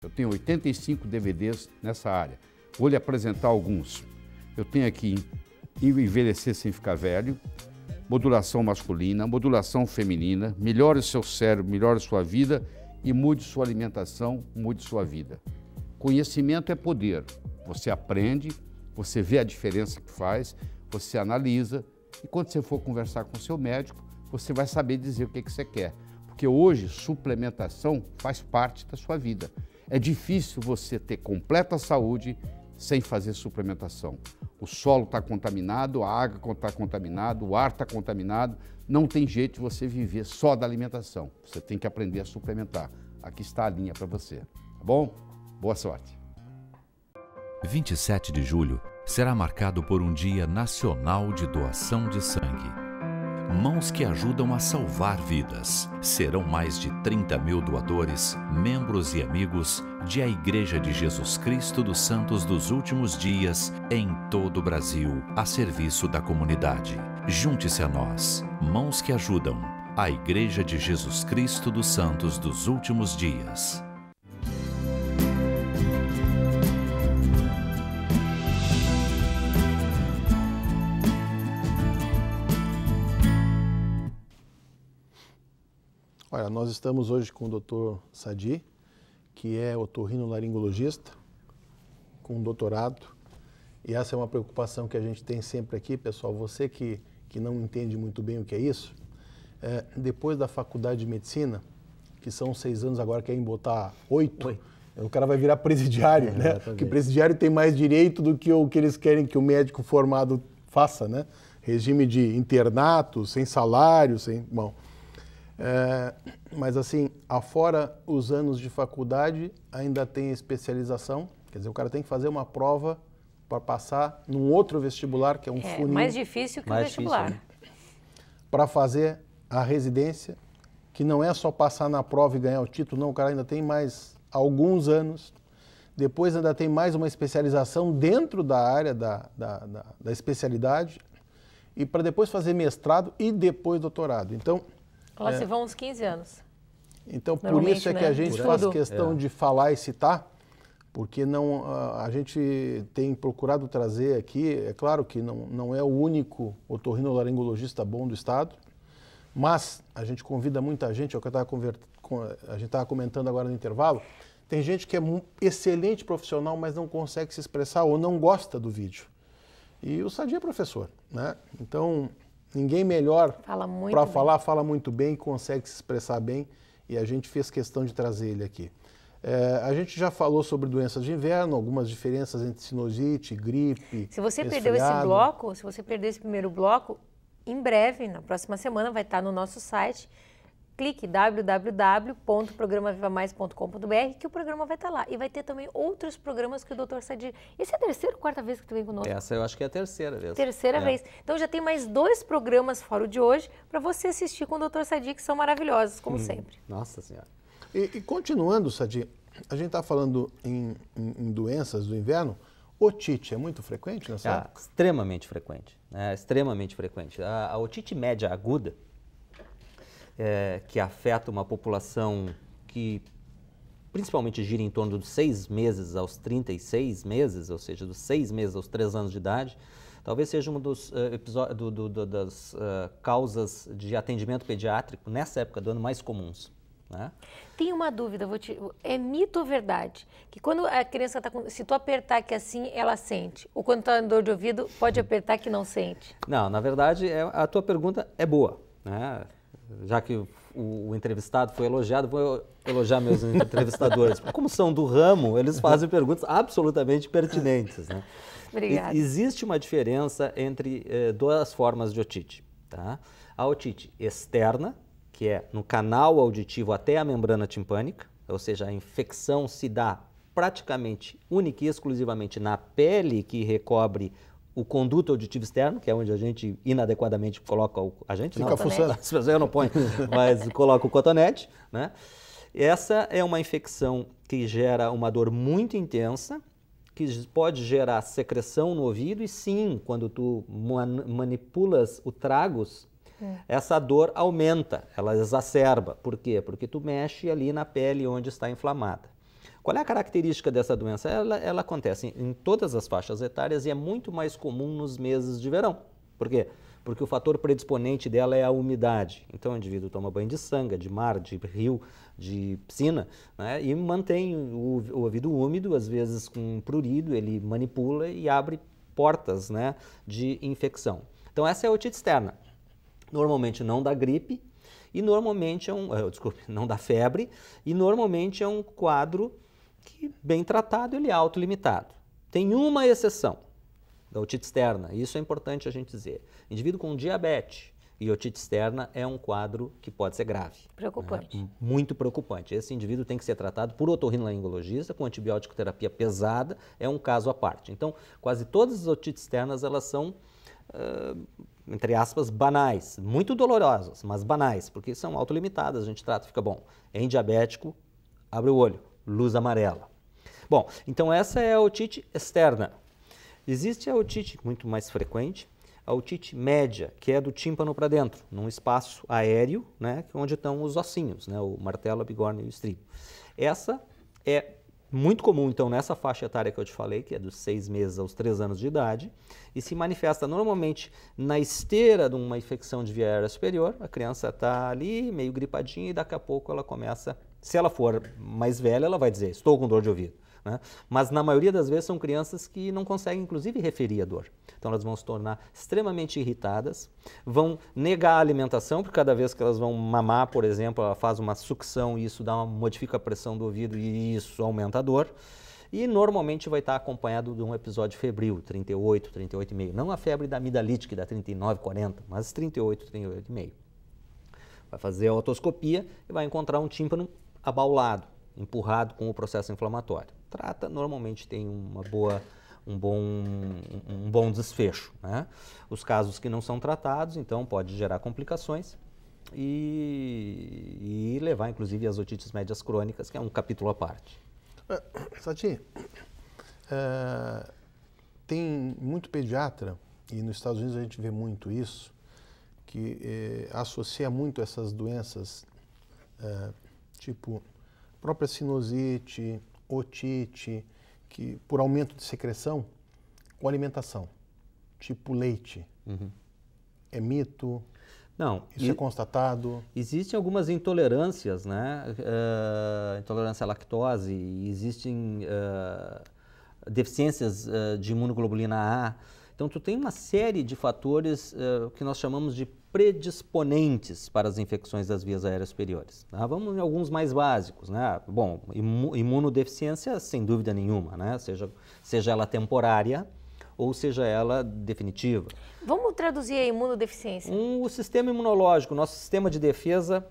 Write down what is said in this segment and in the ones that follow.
Eu tenho 85 DVDs nessa área. Vou lhe apresentar alguns. Eu tenho aqui Envelhecer Sem Ficar Velho, Modulação Masculina, Modulação Feminina, Melhore o Seu Cérebro, Melhore Sua Vida e Mude Sua Alimentação, Mude Sua Vida. Conhecimento é poder. Você aprende, você vê a diferença que faz, você analisa e quando você for conversar com o seu médico, você vai saber dizer o que você quer. Porque hoje, suplementação faz parte da sua vida. É difícil você ter completa saúde sem fazer suplementação. O solo está contaminado, a água está contaminada, o ar está contaminado. Não tem jeito de você viver só da alimentação. Você tem que aprender a suplementar. Aqui está a linha para você. Tá bom? Boa sorte. 27 de julho será marcado por um Dia Nacional de Doação de Sangue. Mãos que ajudam a salvar vidas. Serão mais de 30 mil doadores, membros e amigos de a Igreja de Jesus Cristo dos Santos dos Últimos Dias em todo o Brasil, a serviço da comunidade. Junte-se a nós, Mãos que Ajudam, a Igreja de Jesus Cristo dos Santos dos Últimos Dias. Olha, nós estamos hoje com o Dr. Sadi, que é otorrinolaringologista, com doutorado. E essa é uma preocupação que a gente tem sempre aqui, pessoal. Você que não entende muito bem o que é isso, depois da faculdade de medicina, que são 6 anos, agora querem botar 8, o cara vai virar presidiário, né? Porque presidiário tem mais direito do que o que eles querem que o médico formado faça, né? Regime de internato, sem salário, sem... Bom... mas assim, afora os anos de faculdade, ainda tem especialização, quer dizer, o cara tem que fazer uma prova para passar num outro vestibular, que é um funil. É mais difícil que o vestibular. Para fazer a residência, que não é só passar na prova e ganhar o título, não, o cara ainda tem mais alguns anos. Depois ainda tem mais uma especialização dentro da área da especialidade, e para depois fazer mestrado e depois doutorado. Então, lá se vão uns 15 anos. Então, por isso é que a gente faz questão de falar e citar, porque não, a gente tem procurado trazer aqui, é claro que não é o único otorrinolaringologista bom do estado, mas a gente convida muita gente, é o que a gente estava comentando agora no intervalo, tem gente que é excelente profissional, mas não consegue se expressar ou não gosta do vídeo. E o Sadi é professor, né? Então... ninguém melhor para falar, fala muito bem, consegue se expressar bem e a gente fez questão de trazer ele aqui. A gente já falou sobre doenças de inverno, algumas diferenças entre sinusite, gripe, Se você perdeu esse bloco, se você perdeu esse primeiro bloco, em breve, na próxima semana, vai estar no nosso site. Clique www.programavivamais.com.br que o programa vai estar lá. E vai ter também outros programas que o Dr. Sadi... Esse é a terceira ou quarta vez que tu vem conosco? Essa eu acho que é a terceira vez. Terceira vez. Então já tem mais 2 programas fora o de hoje para você assistir com o Dr. Sadi, que são maravilhosos, como sempre. Nossa Senhora. E continuando, Sadi, a gente está falando em doenças do inverno. Otite é muito frequente nessa época? Extremamente frequente. Extremamente frequente. A otite média aguda, que afeta uma população que principalmente gira em torno dos 6 meses aos 36 meses, ou seja, dos 6 meses aos 3 anos de idade, talvez seja uma das causas de atendimento pediátrico nessa época do ano mais comuns. Né? Tem uma dúvida, é mito ou verdade? Que quando a criança está com... Se tu apertar que assim, ela sente. Ou quando está com dor de ouvido, pode apertar que não sente? Não, na verdade, a tua pergunta é boa, né? Já que o entrevistado foi elogiado, vou elogiar meus entrevistadores. Como são do ramo, eles fazem perguntas absolutamente pertinentes. Né? Obrigada. Existe uma diferença entre 2 formas de otite. Tá? A otite externa, que é no canal auditivo até a membrana timpânica, ou seja, a infecção se dá praticamente, única e exclusivamente na pele que recobre o conduto auditivo externo, que é onde a gente inadequadamente coloca a gente, fica fuçando. Eu não ponho, mas coloca o cotonete, né? Essa é uma infecção que gera uma dor muito intensa, que pode gerar secreção no ouvido e sim, quando tu manipulas o tragus, essa dor aumenta, ela exacerba. Por quê? Porque tu mexe ali na pele onde está inflamada. Qual é a característica dessa doença? Ela acontece em todas as faixas etárias e é muito mais comum nos meses de verão. Por quê? Porque o fator predisponente dela é a umidade. Então o indivíduo toma banho de sanga, de mar, de rio, de piscina, né? E mantém o ouvido úmido, às vezes com prurido, ele manipula e abre portas, né, de infecção. Então essa é a otite externa. Normalmente não dá gripe e normalmente não dá febre e normalmente é um quadro que, bem tratado, ele é autolimitado. Tem uma exceção da otite externa, isso é importante a gente dizer. Indivíduo com diabetes e otite externa é um quadro que pode ser grave. Preocupante. Né? Muito preocupante. Esse indivíduo tem que ser tratado por otorrinolaringologista com antibiótico terapia pesada, é um caso à parte. Então, quase todas as otites externas, elas são, entre aspas, banais, muito dolorosas, mas banais, porque são autolimitadas, a gente trata e fica bom. Em diabético, abre o olho, luz amarela. Bom, então essa é a otite externa. Existe a otite muito mais frequente, a otite média, que é do tímpano para dentro, num espaço aéreo, né, onde estão os ossinhos, né, o martelo, a bigorna e o estribo. Essa é muito comum, então, nessa faixa etária que eu te falei, que é dos 6 meses aos 3 anos de idade, e se manifesta normalmente na esteira de uma infecção de via aérea superior. A criança está ali, meio gripadinha, e daqui a pouco ela começa, se ela for mais velha, ela vai dizer, estou com dor de ouvido. Né? Mas na maioria das vezes são crianças que não conseguem, inclusive, referir a dor. Então elas vão se tornar extremamente irritadas, vão negar a alimentação, porque cada vez que elas vão mamar, por exemplo, ela faz uma sucção e isso modifica a pressão do ouvido e isso aumenta a dor. E normalmente vai estar acompanhado de um episódio febril, 38, 38,5. Não a febre da amidalite, que dá 39, 40, mas 38, 38,5. Vai fazer a otoscopia e vai encontrar um tímpano abaulado, empurrado com o processo inflamatório. Trata, normalmente tem um bom desfecho. Né? Os casos que não são tratados, então, pode gerar complicações e levar, inclusive, às otites médias crônicas, que é um capítulo à parte. Sati, tem muito pediatra, e nos Estados Unidos a gente vê muito isso, que associa muito essas doenças, tipo própria sinusite, otite, que por aumento de secreção, com alimentação, tipo leite. Uhum. É mito? Não. Isso é constatado? Existem algumas intolerâncias, né? Intolerância à lactose, existem deficiências de imunoglobulina A. Então, tu tem uma série de fatores que nós chamamos de predisponentes para as infecções das vias aéreas superiores. Tá? Vamos em alguns mais básicos, né? Bom, imunodeficiência, sem dúvida nenhuma, né? Seja ela temporária ou seja ela definitiva. Vamos traduzir a imunodeficiência. O sistema imunológico, nosso sistema de defesa...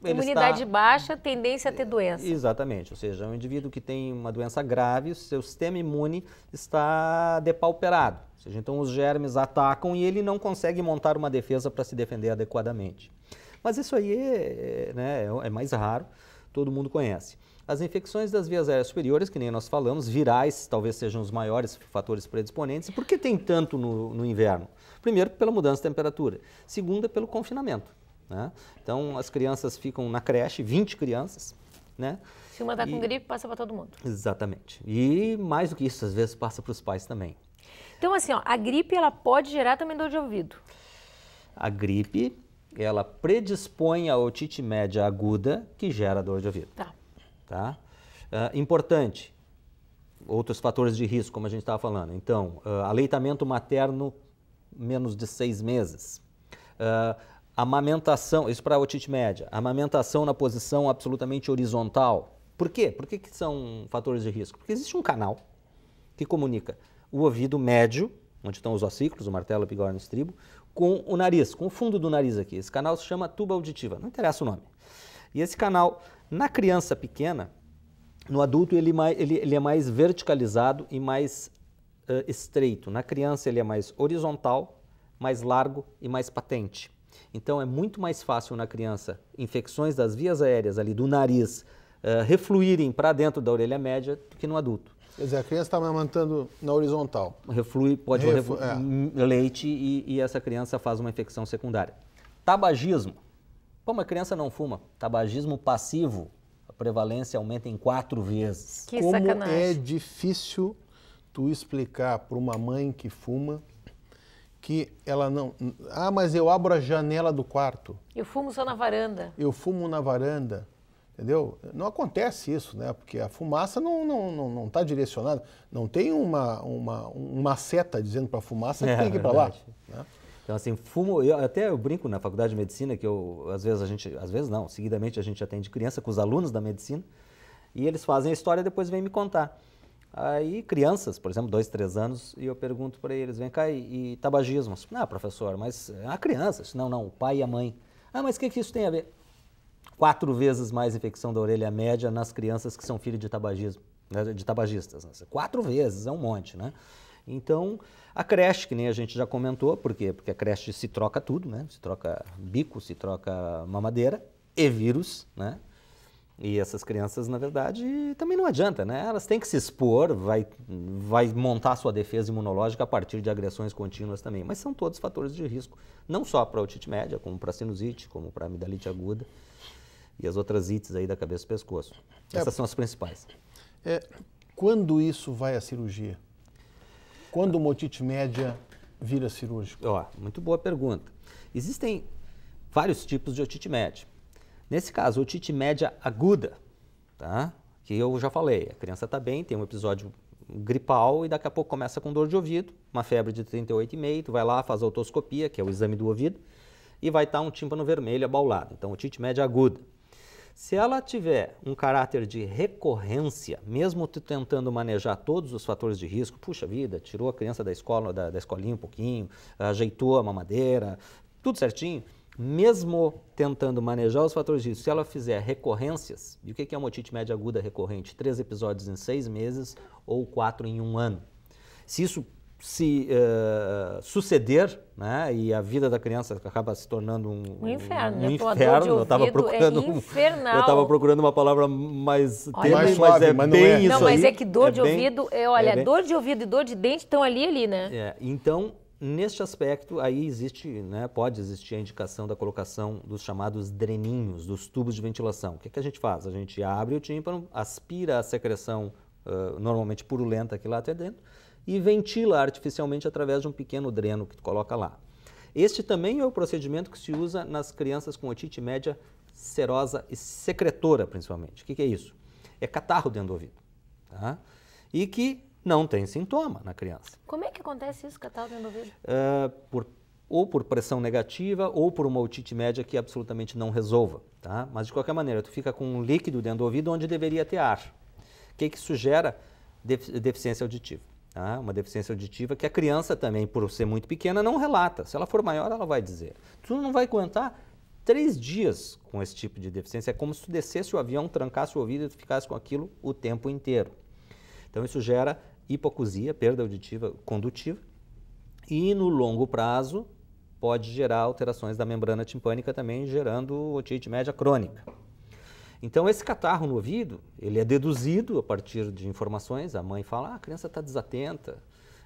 Imunidade baixa, tendência a ter doença. Exatamente, ou seja, um indivíduo que tem uma doença grave, o seu sistema imune está depauperado. Ou seja, então os germes atacam e ele não consegue montar uma defesa para se defender adequadamente. Mas isso aí é mais raro, todo mundo conhece. As infecções das vias aéreas superiores, que nem nós falamos, virais, talvez sejam os maiores fatores predisponentes. Por que tem tanto no inverno? Primeiro, pela mudança de temperatura. Segundo, pelo confinamento. Né? Então, as crianças ficam na creche, 20 crianças. Né? Se uma está com gripe, passa para todo mundo. Exatamente. E mais do que isso, às vezes passa para os pais também. Então, assim, a gripe ela pode gerar também dor de ouvido? A gripe, ela predispõe a otite média aguda que gera dor de ouvido. Tá? Importante, outros fatores de risco, como a gente estava falando. Então, aleitamento materno menos de 6 meses. Amamentação, isso para a otite média, amamentação na posição absolutamente horizontal. Por quê? Por que são fatores de risco? Porque existe um canal que comunica o ouvido médio, onde estão os ossículos, o martelo, a bigorna e o estribo, com o nariz, com o fundo do nariz aqui. Esse canal se chama tuba auditiva, não interessa o nome. E esse canal, na criança pequena, no adulto ele é mais verticalizado e mais estreito. Na criança ele é mais horizontal, mais largo e mais patente. Então, é muito mais fácil na criança infecções das vias aéreas ali do nariz refluírem para dentro da orelha média do que no adulto. Quer dizer, a criança está amamantando na horizontal. Pode leite e essa criança faz uma infecção secundária. Tabagismo. Pô, uma criança não fuma. Tabagismo passivo. prevalência aumenta em 4 vezes. Que Como sacanagem. é difícil tu explicar para uma mãe que fuma que ela não... Ah, mas eu abro a janela do quarto. Eu fumo só na varanda. Eu fumo na varanda. Entendeu? Não acontece isso, né? Porque a fumaça não está direcionada. Não tem uma seta dizendo para a fumaça que tem que ir para lá. Né? Então, assim, fumo... eu brinco na faculdade de medicina que seguidamente a gente atende criança com os alunos da medicina e eles fazem a história e depois vêm me contar. Aí, crianças, por exemplo, 2, 3 anos, e eu pergunto para eles, vem cá, e tabagismo? Não, professor, mas a criança. Não, o pai e a mãe. Ah, mas o que isso tem a ver? 4 vezes mais infecção da orelha média nas crianças que são filhos de tabagismo, de tabagistas. Né? 4 vezes, é um monte, né? Então, a creche, que nem a gente já comentou, por quê? Porque a creche se troca tudo, né? Se troca bico, se troca mamadeira e vírus, né? E essas crianças, na verdade, também não adianta, né? Elas têm que se expor, vai montar sua defesa imunológica a partir de agressões contínuas também. Mas são todos fatores de risco, não só para a otite média, como para a sinusite, como para a amidalite aguda. E as outras ites aí da cabeça e pescoço. Essas são as principais. Quando isso vai à cirurgia? Quando uma otite média vira cirúrgico? Muito boa pergunta. Existem vários tipos de otite média. Nesse caso, otite média aguda, tá? Que eu já falei, a criança está bem, tem um episódio gripal e daqui a pouco começa com dor de ouvido, uma febre de 38,5, tu vai lá, faz a otoscopia, que é o exame do ouvido, e vai estar um tímpano vermelho abaulado. Então, otite média aguda. Se ela tiver um caráter de recorrência, mesmo tu tentando manejar todos os fatores de risco, puxa vida, tirou a criança da escola, da escolinha um pouquinho, ajeitou a mamadeira, tudo certinho, mesmo tentando manejar os fatores de risco, se ela fizer recorrências, e o que é uma otite média aguda recorrente? 3 episódios em 6 meses ou 4 em 1 ano. Se isso suceder, né, e a vida da criança acaba se tornando um inferno, um né? inferno. Eu estava procurando infernal. Eu estava procurando uma palavra mais mais suave, mas não é. Não, mas é que dor de bem, ouvido, dor de ouvido e dor de dente estão ali, né? Então, neste aspecto, aí existe, né, pode existir a indicação da colocação dos chamados dreninhos, dos tubos de ventilação. O que a gente faz? A gente abre o tímpano, aspira a secreção normalmente purulenta aqui lá até dentro, e ventila artificialmente através de um pequeno dreno que tu coloca lá. Este também é o procedimento que se usa nas crianças com otite média serosa e secretora, principalmente. O que é isso? É catarro dentro do ouvido, tá? E que não tem sintoma na criança. Como é que acontece isso, catarro dentro do ouvido? Ou por pressão negativa ou por uma otite média que absolutamente não resolva, tá? Mas de qualquer maneira, tu fica com um líquido dentro do ouvido onde deveria ter ar. O que isso gera? Deficiência auditiva. Tá? Uma deficiência auditiva que a criança também, por ser muito pequena, não relata. Se ela for maior, ela vai dizer. Tu não vai aguentar 3 dias com esse tipo de deficiência. É como se tu descesse o avião, trancasse o ouvido e tu ficasse com aquilo o tempo inteiro. Então isso gera hipoacusia, perda auditiva condutiva, e no longo prazo pode gerar alterações da membrana timpânica também, gerando otite média crônica. Então esse catarro no ouvido, ele é deduzido a partir de informações, a mãe fala, a criança está desatenta,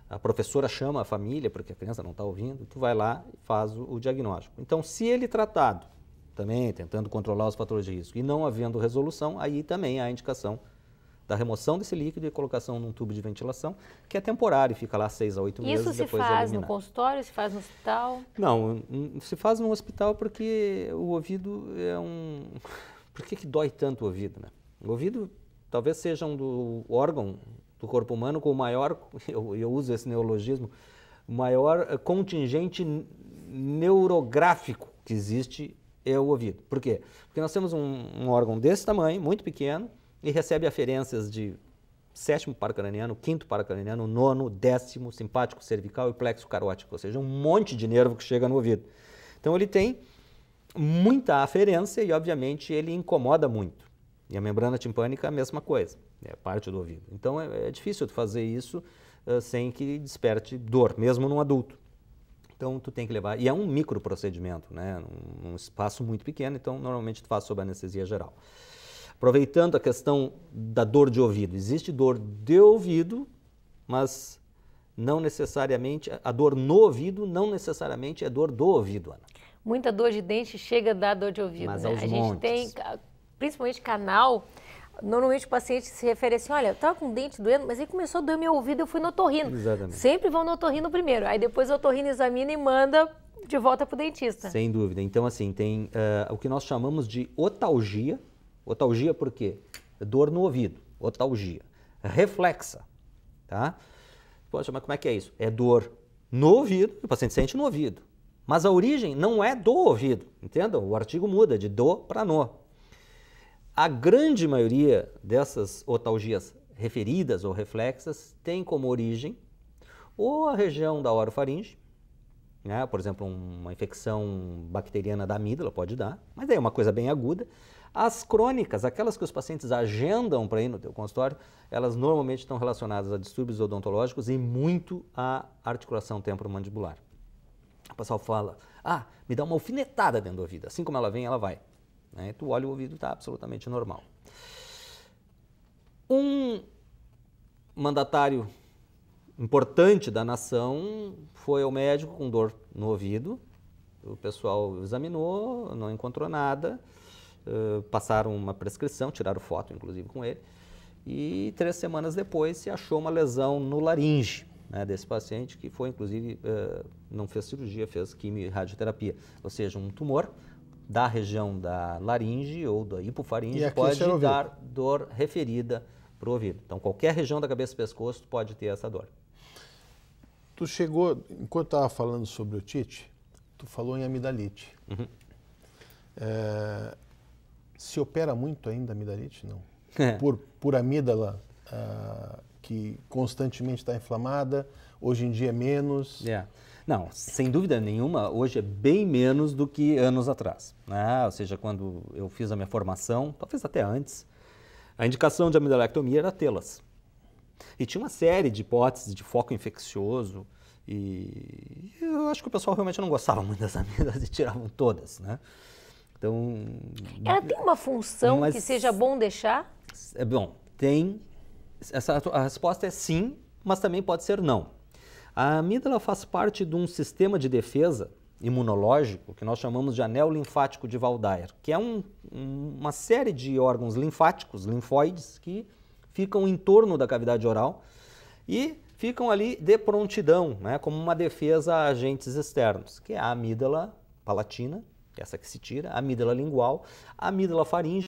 a professora chama a família porque a criança não está ouvindo, tu vai lá e faz o diagnóstico. Então se ele tratado, também tentando controlar os fatores de risco e não havendo resolução, aí também há a indicação da remoção desse líquido e colocação num tubo de ventilação, que é temporário, fica lá 6 a 8 meses, depois Isso se faz no consultório, se faz no hospital? Não, se faz no hospital porque o ouvido é um... Por que dói tanto o ouvido, né? O ouvido talvez seja um órgão do corpo humano com o maior, eu uso esse neologismo, o maior contingente neurográfico que existe é o ouvido. Por quê? Porque nós temos um órgão desse tamanho, muito pequeno, e recebe aferências de 7º paracraniano, 5º paracraniano, 9º, 10º, simpático cervical e plexo carótico, ou seja, um monte de nervo que chega no ouvido. Então ele tem muita aferência e, obviamente, ele incomoda muito. E a membrana timpânica é a mesma coisa, é parte do ouvido. Então é difícil tu fazer isso sem que desperte dor, mesmo num adulto. Então tu tem que levar, e é um microprocedimento, né, num espaço muito pequeno, então normalmente tu faz sob anestesia geral. Aproveitando a questão da dor de ouvido, existe dor de ouvido, mas não necessariamente, a dor no ouvido não necessariamente é dor do ouvido, Ana. Muita dor de dente chega a dar dor de ouvido, mas né? aos A gente montes. tem principalmente canal, normalmente o paciente se refere assim, olha, eu estava com o dente doendo, mas aí começou a doer meu ouvido, eu fui no otorrino. Exatamente. Sempre vão no otorrino primeiro, aí depois o otorrino examina e manda de volta para o dentista. Sem dúvida. Então, assim, tem o que nós chamamos de otalgia. Otalgia por quê? Dor no ouvido, otalgia. Reflexa, tá? Poxa, mas como é que é isso? É dor no ouvido, o paciente sente no ouvido. Mas a origem não é do ouvido, entendam? O artigo muda de do para no. A grande maioria dessas otalgias referidas ou reflexas tem como origem ou a região da orofaringe, né? Por exemplo, uma infecção bacteriana da amígdala pode dar, mas é uma coisa bem aguda. As crônicas, aquelas que os pacientes agendam para ir no teu consultório, elas normalmente estão relacionadas a distúrbios odontológicos e muito à articulação temporomandibular. O pessoal fala, me dá uma alfinetada dentro do ouvido, assim como ela vem, ela vai. Né? Tu olha o ouvido, está absolutamente normal. Um mandatário importante da nação foi ao médico com dor no ouvido, o pessoal examinou, não encontrou nada, passaram uma prescrição, tiraram foto inclusive com ele, e 3 semanas depois se achou uma lesão no laringe, né, desse paciente, que foi inclusive, não fez cirurgia, fez quimio e radioterapia, ou seja, um tumor da região da laringe ou da hipofaringe pode dar dor referida para o ouvido. Então, qualquer região da cabeça e pescoço pode ter essa dor. Tu chegou, enquanto estava falando sobre otite, tu falou em amidalite. Uhum. Se opera muito ainda a amidalite? Não. Por amígdala que constantemente está inflamada, hoje em dia é menos? Não, sem dúvida nenhuma, hoje é bem menos do que anos atrás. Né? Ou seja, quando eu fiz a minha formação, talvez até antes, a indicação de amidalectomia era tê-las. E tinha uma série de hipóteses de foco infeccioso e eu acho que o pessoal realmente não gostava muito das amígdalas e tiravam todas, né? Então... Ela tem uma função que seja bom deixar? Bom, tem. A resposta é sim, mas também pode ser não. A amígdala faz parte de um sistema de defesa imunológico que nós chamamos de anel linfático de Waldeyer, que é uma série de órgãos linfáticos, linfóides, que ficam em torno da cavidade oral e ficam ali de prontidão, né, como uma defesa a agentes externos, que é a amígdala palatina, que é essa que se tira, a amígdala lingual, a amígdala faríngea